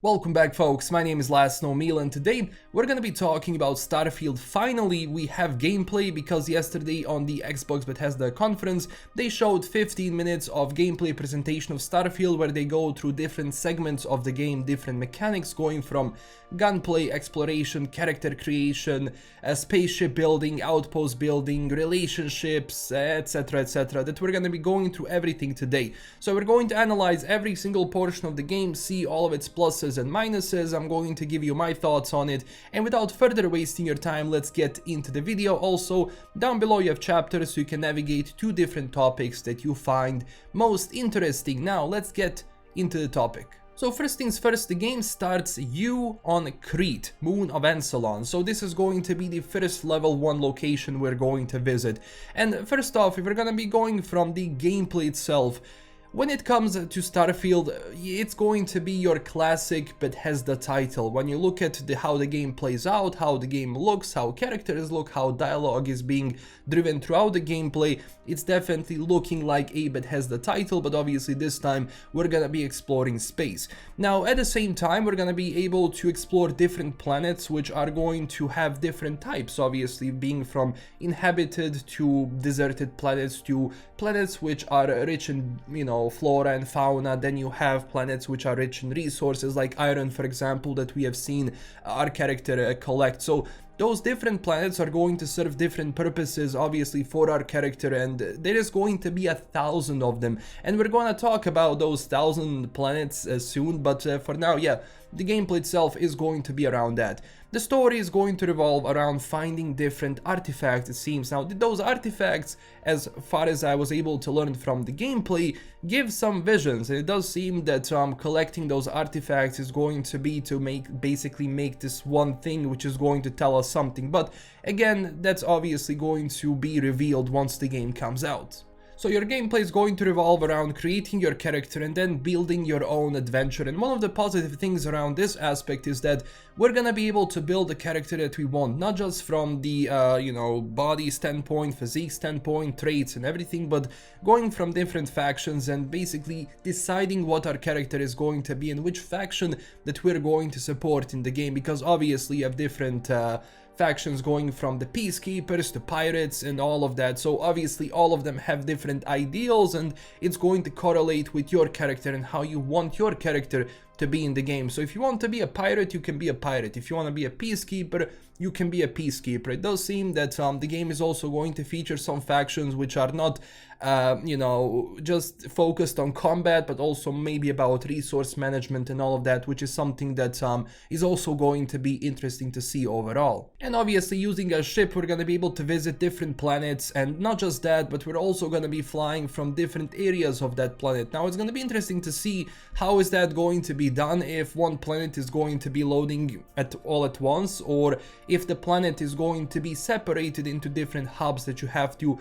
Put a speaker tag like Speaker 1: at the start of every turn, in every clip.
Speaker 1: Welcome back, folks. My name is LastKnownMeal, and today we're gonna be talking about Starfield. Finally, we have gameplay because yesterday on the Xbox Bethesda conference, they showed 15 minutes of gameplay presentation of Starfield where they go through different segments of the game, different mechanics going from gunplay, exploration, character creation, spaceship building, outpost building, relationships, etc, etc, that we're gonna be going through everything today. So we're going to analyze every single portion of the game, see all of its pluses and minuses. I'm going to give you my thoughts on it, and without further wasting your time, let's get into the video. Also, down below you have chapters so you can navigate to different topics that you find most interesting. Now let's get into the topic. So first things first, the game starts you on Crete, Moon of Encelon. So this is going to be the first level 1 location we're going to visit. And first off, if we're gonna be going from the gameplay itself, when it comes to Starfield, it's going to be your classic Bethesda title. When you look at how the game plays out, how the game looks, how characters look, how dialogue is being driven throughout the gameplay, it's definitely looking like a Bethesda title, but obviously this time we're gonna be exploring space. Now, at the same time, we're gonna be able to explore different planets which are going to have different types, obviously, being from inhabited to deserted planets to planets which are rich in, flora and fauna. Then you have planets which are rich in resources like iron, for example, that we have seen our character collect. So those different planets are going to serve different purposes, obviously, for our character, and there is going to be 1,000 of them, and we're going to talk about those 1,000 planets soon, but for now, yeah, the gameplay itself is going to be around that. The story is going to revolve around finding different artifacts, it seems. Now, those artifacts, as far as I was able to learn from the gameplay, give some visions, and it does seem that collecting those artifacts is going to be to basically make this one thing which is going to tell us something. But again, that's obviously going to be revealed once the game comes out. So your gameplay is going to revolve around creating your character and then building your own adventure. And one of the positive things around this aspect is that we're gonna be able to build the character that we want, not just from the body standpoint, physique standpoint, traits and everything, but going from different factions and basically deciding what our character is going to be and which faction that we're going to support in the game, because obviously you have different factions going from the peacekeepers to pirates and all of that. So obviously all of them have different ideals, and it's going to correlate with your character and how you want your character to be in the game. So if you want to be a pirate, you can be a pirate. If you want to be a peacekeeper, you can be a peacekeeper. It does seem that the game is also going to feature some factions which are not just focused on combat, but also maybe about resource management and all of that, which is something that is also going to be interesting to see overall. And obviously, using a ship, we're going to be able to visit different planets, and not just that, but we're also going to be flying from different areas of that planet. Now, it's going to be interesting to see how is that going to be done, if one planet is going to be loading all at once, or if the planet is going to be separated into different hubs that you have to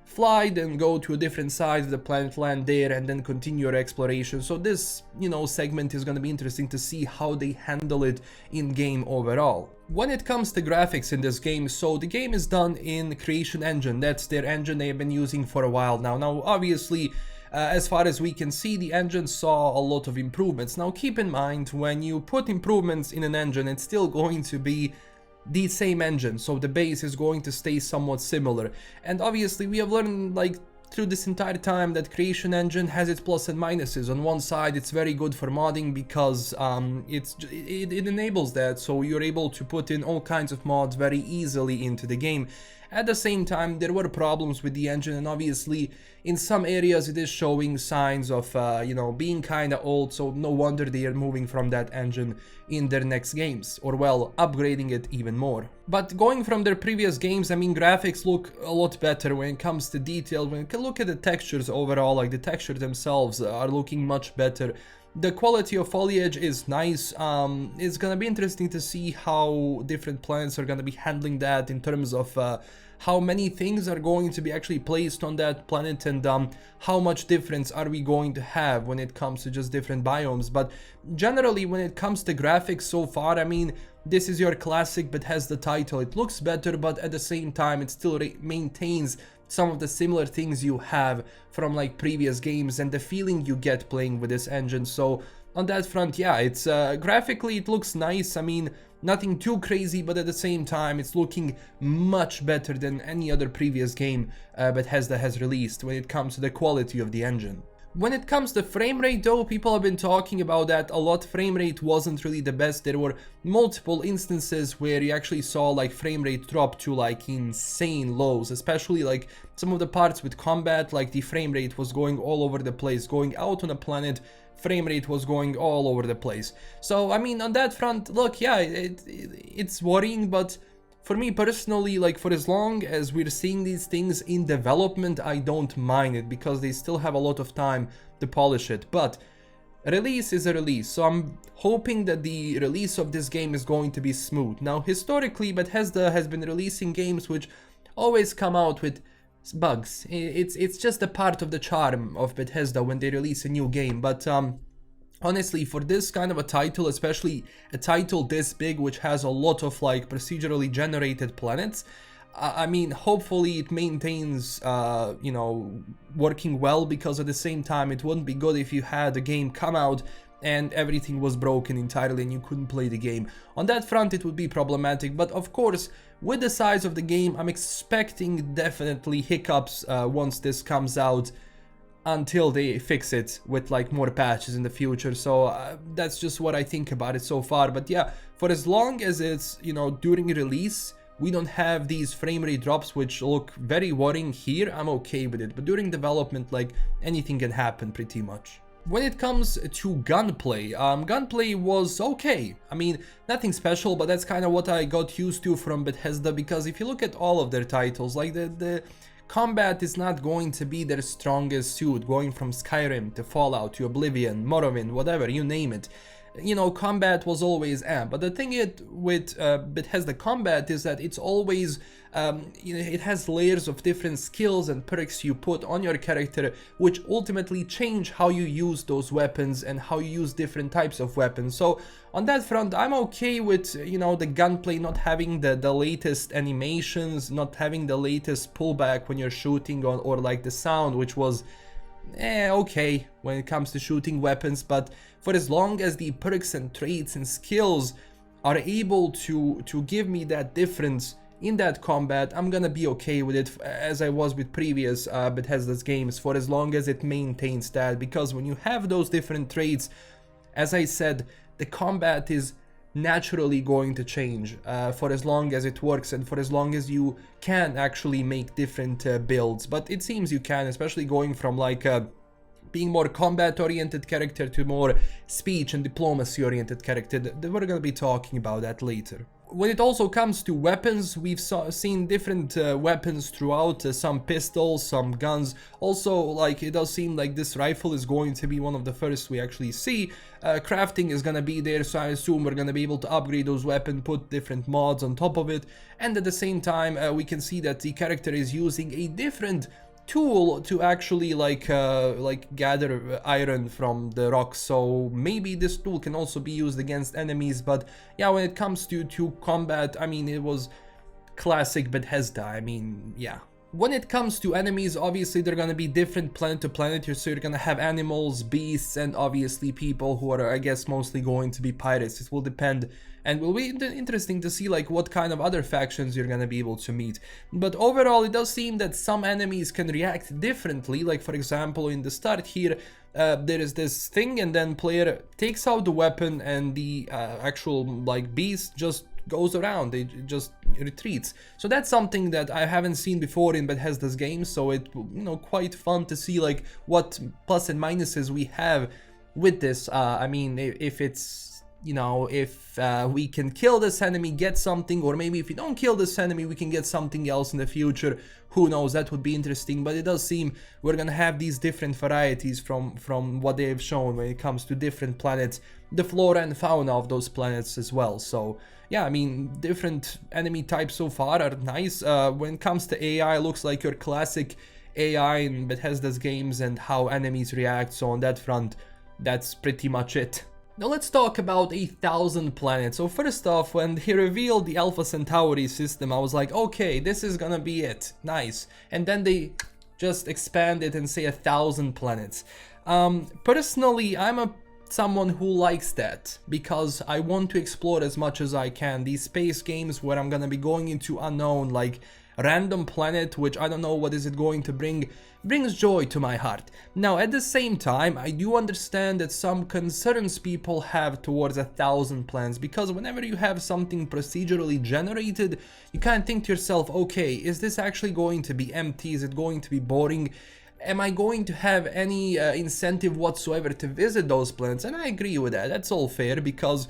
Speaker 1: fly, then go to a different side of the planet, land there, and then continue your exploration. So this, segment is going to be interesting to see how they handle it in game overall. When it comes to graphics in this game, so the game is done in Creation Engine. That's their engine they have been using for a while now. Now, obviously, as far as we can see, the engine saw a lot of improvements. Now, keep in mind, when you put improvements in an engine, it's still going to be the same engine, so the base is going to stay somewhat similar. And obviously we have learned through this entire time that Creation Engine has its plus and minuses. On one side, it's very good for modding because it enables that, so you're able to put in all kinds of mods very easily into the game. At the same time, there were problems with the engine, and obviously in some areas it is showing signs of being kind of old, so no wonder they are moving from that engine in their next games, or well, upgrading it even more. But going from their previous games, I mean, graphics look a lot better when it comes to detail. When you can look at the textures overall, like the textures themselves are looking much better. The quality of foliage is nice. It's gonna be interesting to see how different planets are gonna be handling that in terms of how many things are going to be actually placed on that planet, and how much difference are we going to have when it comes to just different biomes. But generally, when it comes to graphics so far, I mean, this is your classic Bethesda title. It looks better, but at the same time, it still maintains some of the similar things you have from previous games and the feeling you get playing with this engine. So on that front, yeah, it's graphically it looks nice. I mean, nothing too crazy, but at the same time it's looking much better than any other previous game Bethesda has released when it comes to the quality of the engine. When it comes to frame rate though, people have been talking about that a lot. Frame rate wasn't really the best. There were multiple instances where you actually saw like frame rate drop to like insane lows, especially like some of the parts with combat, like the frame rate was going all over the place. Going out on a planet, frame rate was going all over the place. So I mean, on that front, look, yeah, it's worrying, but for me personally, like for as long as we're seeing these things in development, I don't mind it because they still have a lot of time to polish it. But a release is a release, so I'm hoping that the release of this game is going to be smooth. Now, historically, Bethesda has been releasing games which always come out with bugs. It's just a part of the charm of Bethesda when they release a new game, but honestly, for this kind of a title, especially a title this big which has a lot of like procedurally generated planets, I mean, hopefully it maintains you know, working well, because at the same time it wouldn't be good if you had a game come out and everything was broken entirely and you couldn't play the game. On that front it would be problematic, but of course with the size of the game I'm expecting definitely hiccups once this comes out, until they fix it with like more patches in the future. So that's just what I think about it so far. But yeah, for as long as it's, you know, during release we don't have these frame rate drops which look very worrying here, I'm okay with it. But during development, like, anything can happen pretty much. When it comes to gunplay, gunplay was okay. I mean, nothing special, but that's kind of what I got used to from Bethesda, because if you look at all of their titles, like the combat is not going to be their strongest suit, going from Skyrim to Fallout to Oblivion, Morrowind, whatever, you name it. You know, combat was always but the thing with Bethesda combat is that it's always, you know, it has layers of different skills and perks you put on your character, which ultimately change how you use those weapons and how you use different types of weapons. So on that front, I'm okay with, you know, the gunplay not having the latest animations, not having the latest pullback when you're shooting, or like the sound, which was okay when it comes to shooting weapons. But for as long as the perks and traits and skills are able to give me that difference in that combat, I'm gonna be okay with it, as I was with previous Bethesda's games, for as long as it maintains that. Because when you have those different traits, as I said, the combat is naturally going to change for as long as it works and for as long as you can actually make different builds. But it seems you can, especially going from like being more combat oriented character to more speech and diplomacy oriented character. We're gonna be talking about that later. When it also comes to weapons, we've seen different weapons throughout, some pistols, some guns. Also, like, it does seem like this rifle is going to be one of the first we actually see. Crafting is gonna be there, so I assume we're gonna be able to upgrade those weapons, put different mods on top of it. And at the same time, we can see that the character is using a different tool to actually like gather iron from the rocks, so maybe this tool can also be used against enemies. But yeah, when it comes to combat, I mean, it was classic Bethesda. I mean, yeah. When it comes to enemies, obviously they're gonna be different planet to planet here, so you're gonna have animals, beasts, and obviously people who are, I guess, mostly going to be pirates. It will depend, and will be interesting to see like what kind of other factions you're gonna be able to meet. But overall, it does seem that some enemies can react differently. Like, for example, in the start here, there is this thing, and then player takes out the weapon, and the actual like beast just goes around, it just retreats. So that's something that I haven't seen before in Bethesda's games, so it, you know, quite fun to see like what plus and minuses we have with this. I mean, if it's, you know, if we can kill this enemy, get something, or maybe if we don't kill this enemy, we can get something else in the future. Who knows, that would be interesting. But it does seem we're gonna have these different varieties from what they've shown when it comes to different planets, the flora and fauna of those planets as well. So yeah, I mean, different enemy types so far are nice. When it comes to AI, looks like your classic AI in Bethesda's games and how enemies react. So on that front, that's pretty much it. Now let's talk about 1,000 planets. So first off, when he revealed the Alpha Centauri system, I was like, okay, this is gonna be it, nice. And then they just expand it and say 1,000 planets. Personally, I'm a someone who likes that, because I want to explore as much as I can. These space games where I'm gonna be going into unknown, like random planet, which I don't know what is it going to bring, brings joy to my heart. Now, at the same time, I do understand that some concerns people have towards 1,000 planets, because whenever you have something procedurally generated, you kind of think to yourself, okay, is this actually going to be empty? Is it going to be boring? Am I going to have any incentive whatsoever to visit those planets? And I agree with that. That's all fair, because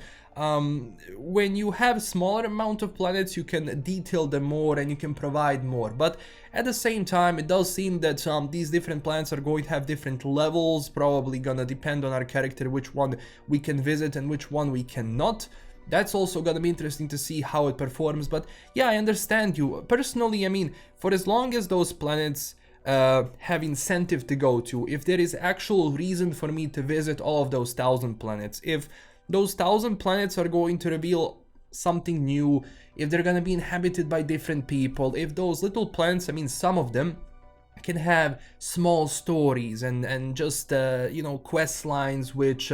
Speaker 1: when you have smaller amount of planets, you can detail them more and you can provide more. But at the same time, it does seem that these different planets are going to have different levels, probably gonna depend on our character which one we can visit and which one we cannot. That's also gonna be interesting to see how it performs. But yeah, I understand you. Personally, I mean, for as long as those planets have incentive to go to, if there is actual reason for me to visit all of those 1,000 planets, if those 1,000 planets are going to reveal something new, if they're gonna be inhabited by different people, if those little planets, I mean, some of them can have small stories and just you know, quest lines which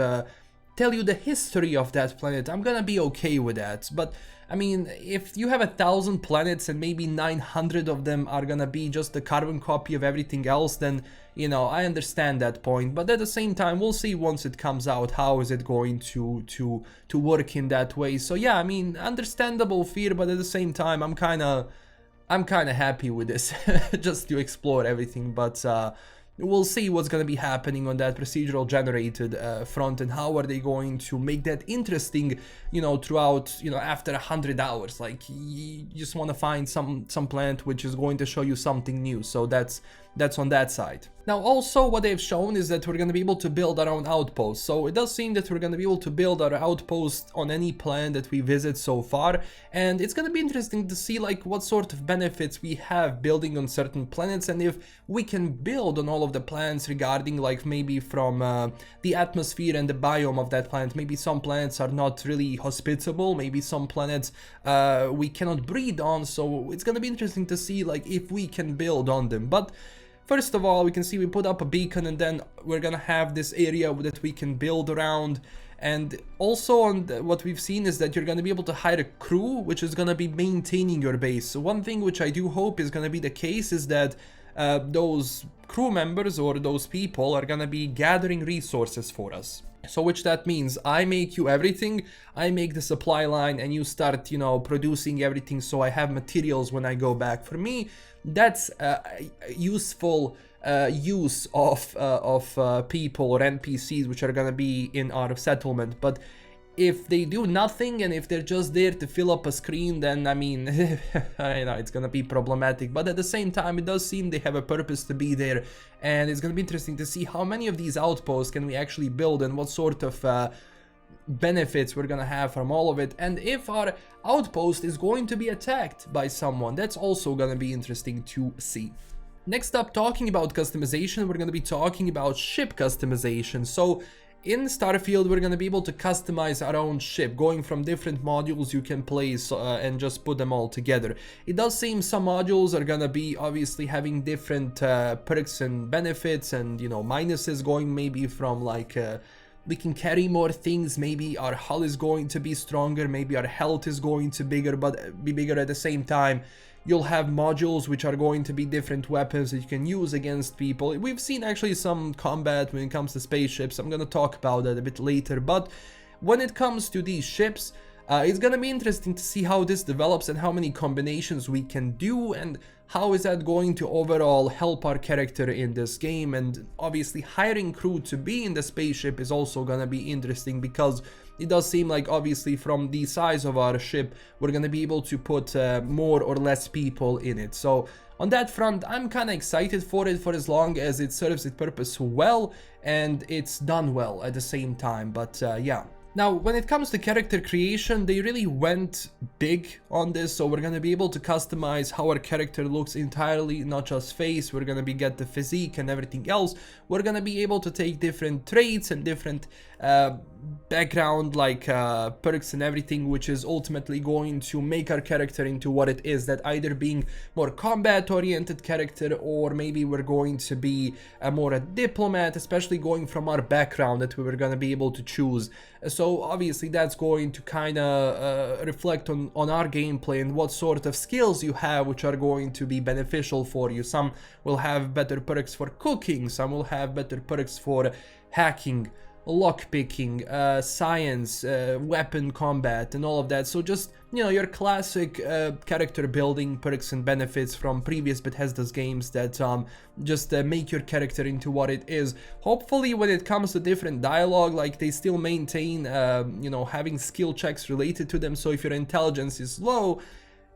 Speaker 1: tell you the history of that planet, I'm gonna be okay with that. But I mean, if you have 1,000 planets and maybe 900 of them are gonna be just a carbon copy of everything else, then, you know, I understand that point. But at the same time, we'll see once it comes out how is it going to work in that way. So yeah, I mean, understandable fear, but at the same time, I'm kind of happy with this just to explore everything. But we'll see what's going to be happening on that procedural generated front, and how are they going to make that interesting, you know, throughout, you know, after 100 hours. Like, you just want to find some planet which is going to show you something new. So that's on that side. Now, also what they've shown is that we're going to be able to build our own outpost. So it does seem that we're going to be able to build our outpost on any planet that we visit so far, and it's going to be interesting to see like what sort of benefits we have building on certain planets, and if we can build on all of the planets regarding like maybe from the atmosphere and the biome of that planet. Maybe some planets are not really hospitable, maybe some planets we cannot breed on, so it's going to be interesting to see like if we can build on them. But first of all, we can see we put up a beacon, and then we're gonna have this area that we can build around. And also on what we've seen is that you're gonna be able to hire a crew which is gonna be maintaining your base. So one thing which I do hope is gonna be the case is that those crew members or those people are gonna be gathering resources for us. So which that means I make you everything, I make the supply line, and you start, you know, producing everything, so I have materials when I go back. For me, that's useful use of people or NPCs which are gonna be in our settlement. But if they do nothing and if they're just there to fill up a screen, then I mean, you know, it's gonna be problematic. But at the same time, it does seem they have a purpose to be there, and it's gonna be interesting to see how many of these outposts can we actually build and what sort of benefits we're gonna have from all of it. And if our outpost is going to be attacked by someone, that's also gonna be interesting to see. Next up, talking about customization, we're gonna be talking about ship customization. So in Starfield, we're going to be able to customize our own ship, going from different modules you can place and just put them all together. It does seem some modules are going to be obviously having different perks and benefits and, you know, minuses, going maybe from like we can carry more things, maybe our hull is going to be stronger, maybe our health is going to be bigger at the same time. You'll have modules which are going to be different weapons that you can use against people. We've seen actually some combat when it comes to spaceships. I'm gonna talk about that a bit later. But when it comes to these ships, it's gonna be interesting to see how this develops and how many combinations we can do, and how is that going to overall help our character in this game. And obviously hiring crew to be in the spaceship is also gonna be interesting, because it does seem like obviously from the size of our ship, we're gonna be able to put more or less people in it. So on that front, I'm kind of excited for it, for as long as it serves its purpose well and it's done well at the same time. But yeah. Now, when it comes to character creation, they really went big on this, so we're gonna be able to customize how our character looks entirely, not just face. We're gonna get the physique and everything else. We're gonna be able to take different traits and different background like perks and everything, which is ultimately going to make our character into what it is, that either being more combat oriented character, or maybe we're going to be more a diplomat, especially going from our background that we were going to be able to choose. So obviously that's going to kind of reflect on our gameplay and what sort of skills you have, which are going to be beneficial for you. Some will have better perks for cooking, some will have better perks for hacking, lockpicking, science, weapon combat, and all of that. So just, you know, your classic character building perks and benefits from previous Bethesda's games that just make your character into what it is. Hopefully when it comes to different dialogue, like, they still maintain, you know, having skill checks related to them. So if your intelligence is low,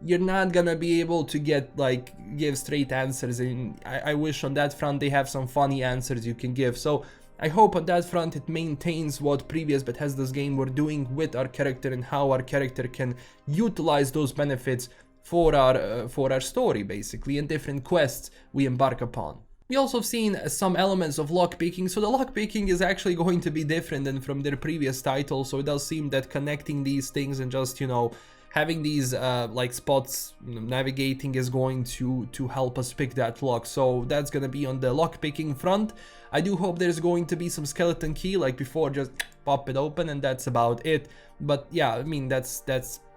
Speaker 1: you're not gonna be able to give straight answers, and I wish on that front they have some funny answers you can give. So I hope on that front it maintains what previous Bethesda's game were doing with our character, and how our character can utilize those benefits for our story, basically, and different quests we embark upon. We also have seen some elements of lockpicking. So the lockpicking is actually going to be different than from their previous title. So it does seem that connecting these things and just, you know, having these like spots, you know, navigating is going to help us pick that lock. So that's gonna be on the lockpicking front. I do hope there's going to be some skeleton key like before, just pop it open and that's about it. But yeah, I mean, that's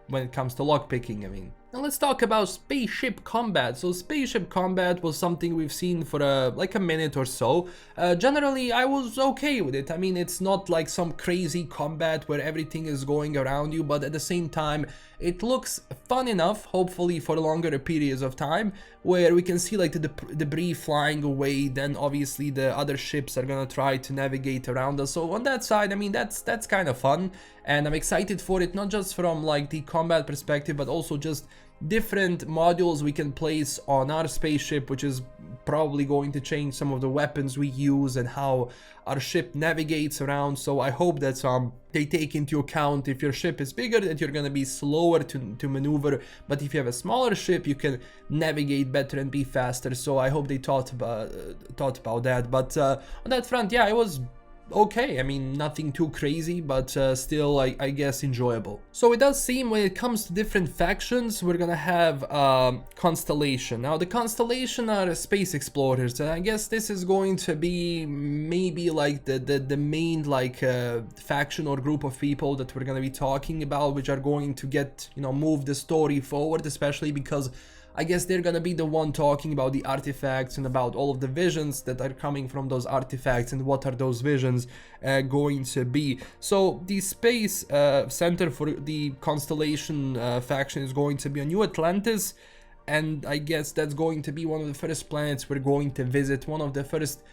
Speaker 1: when it comes to lockpicking, I mean. Now let's talk about spaceship combat. So spaceship combat was something we've seen for like a minute or so. Generally, I was okay with it. I mean, it's not like some crazy combat where everything is going around you, but at the same time, it looks fun enough, hopefully for longer periods of time, where we can see like the debris flying away. Then obviously the other ships are gonna try to navigate around us. So on that side, I mean, that's kind of fun, and I'm excited for it, not just from like the combat perspective, but also just different modules we can place on our spaceship, which is probably going to change some of the weapons we use and how our ship navigates around. So I hope that they take into account, if your ship is bigger, that you're gonna be slower to maneuver, but if you have a smaller ship, you can navigate better and be faster. So I hope they thought about that. But on that front, yeah, it was okay. I mean, nothing too crazy, but still, I guess, enjoyable. So it does seem when it comes to different factions, we're gonna have Constellation. Now the Constellation are space explorers, and I guess this is going to be maybe like the main like faction or group of people that we're gonna be talking about, which are going to get, you know, move the story forward, especially because I guess they're gonna be the one talking about the artifacts and about all of the visions that are coming from those artifacts and what are those visions going to be. So the space center for the Constellation faction is going to be on New Atlantis, and I guess that's going to be one of the first planets we're going to visit, one of the first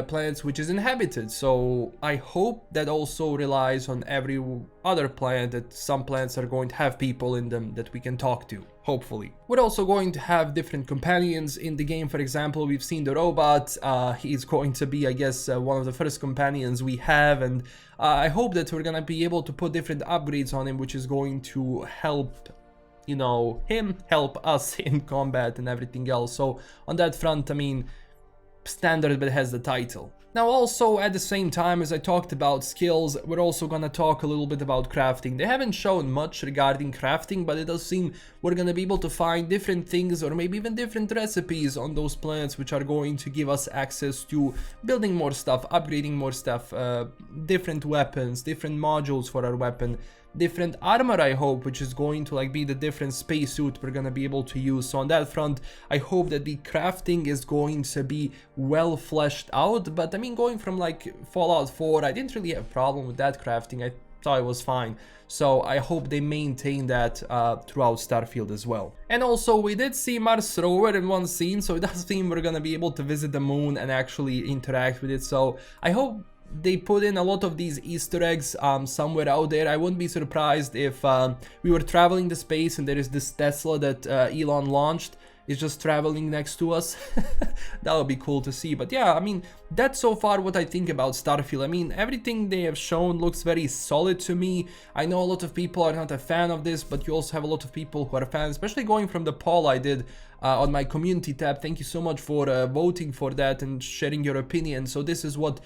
Speaker 1: planets which is inhabited. So I hope that also relies on every other planet, that some planets are going to have people in them that we can talk to, hopefully. We're also going to have different companions in the game. For example, we've seen the robot. He's going to be, I guess, one of the first companions we have, and I hope that we're gonna be able to put different upgrades on him, which is going to help, you know, him help us in combat and everything else. So on that front, I mean, standard but has the title. Now also, at the same time as I talked about skills, we're also gonna talk a little bit about crafting. They haven't shown much regarding crafting, but it does seem we're gonna be able to find different things, or maybe even different recipes on those planets, which are going to give us access to building more stuff, upgrading more stuff, different weapons, different modules for our weapon, different armor, I hope, which is going to like be the different spacesuit we're gonna be able to use. So on that front, I hope that the crafting is going to be well fleshed out. But I mean, going from like Fallout 4, I didn't really have a problem with that crafting. I thought it was fine. So I hope they maintain that throughout Starfield as well. And also, we did see Mars Rover in one scene, so it does seem we're gonna be able to visit the moon and actually interact with it. So I hope they put in a lot of these Easter eggs somewhere out there. I wouldn't be surprised if we were traveling to space and there is this Tesla that Elon launched, is just traveling next to us. That would be cool to see. But yeah, I mean, that's so far what I think about Starfield. I mean, everything they have shown looks very solid to me. I know a lot of people are not a fan of this, but you also have a lot of people who are fans, especially going from the poll I did on my community tab. Thank you so much for voting for that and sharing your opinion. So this is what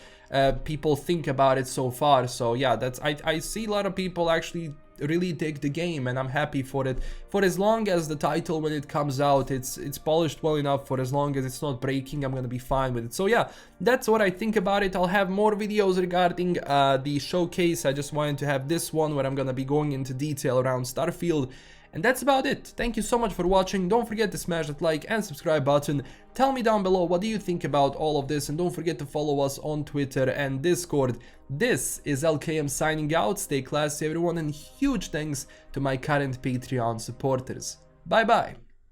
Speaker 1: people think about it so far. So yeah, I see a lot of people actually really dig the game, and I'm happy for it. For as long as the title, when it comes out, it's polished well enough, for as long as it's not breaking, I'm gonna be fine with it. So yeah, that's what I think about it. I'll have more videos regarding the showcase. I just wanted to have this one where I'm gonna be going into detail around Starfield. And that's about it. Thank you so much for watching. Don't forget to smash that like and subscribe button. Tell me down below what do you think about all of this, and don't forget to follow us on Twitter and Discord. This is LKM signing out. Stay classy everyone, and huge thanks to my current Patreon supporters. Bye bye.